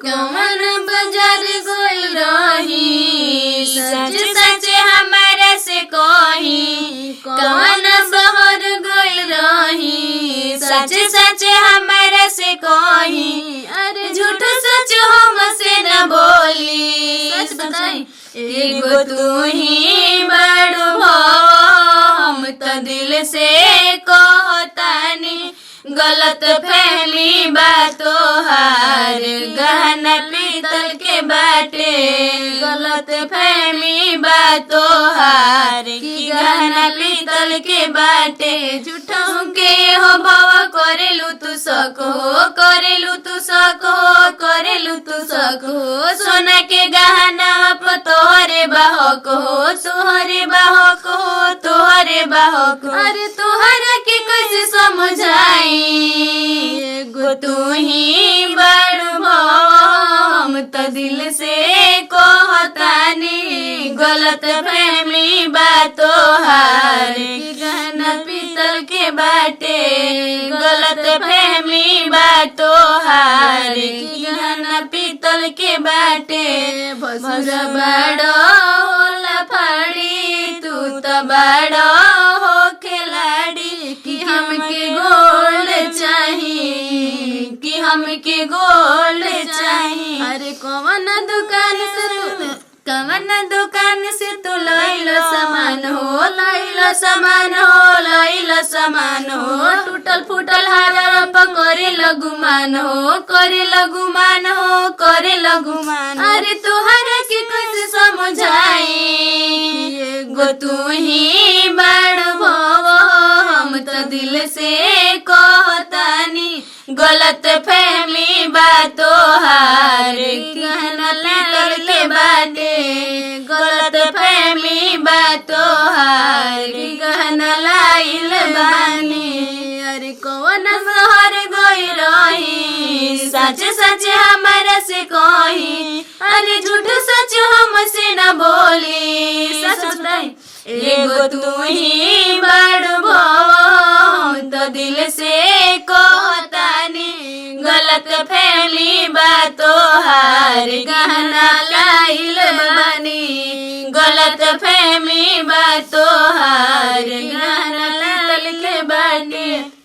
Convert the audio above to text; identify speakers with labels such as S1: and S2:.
S1: कौन बाजार गइल रही सच सच हमारा से कही कौन शहर गइल रही सच सच हमारा से कही अरे झूठ सच हमसे न बोली सच बताई एगो तू ही बड़ो हम तो दिल से कहतानी गलत फहमी बातों हार गहना पीतल के बाटे गलत फहमी बातों हार की गहना पीतल के बाटे झूठों के हो भव करेलू तू सको करेलू तू सको करेलू तू सको सोना के गहना प तोहरे बाहक हो तोहरे बाहक हो तोहरे बाहक अरे तोहरा के कैसे समझाई एगो तू ही बड़ हम तो दिल से कहतानी गलत फहमी बातों हार गहना पीतल के बाटे गलत फहमी बातों हार गहना पीतल के बाटे भसुरा बड़ा होला फाड़ी तू तो बड़ा हो खिलाड़ी कि हमके गोल्ड चाहिए कि हमके गोल्ड चाहिए अरे कौन दुकान से तू लइलो सामान हो लइलो सामान हो लइलो सामान हो टूटल फूटल हार करे लगुमान हो करे लगुमान हो करे लगुमान अरे तुहरा के कैसे समझाई एगो तू ही बड़ हम तो दिल से कहतानी गलत फहमी बातों हार गहना पीतल के बाटे गलत फहमी बातों हार गहना लाइल बानी अरे कौन शहर गई रही सच सच हमारा से कही अरे झूठ सच हमसे न बोली सच बताई एगो तू ही बड़ तो दिल से कहतानी गलत फहमी बातों हार गहना लाइल बानी गलत फहमी बातों हार गहना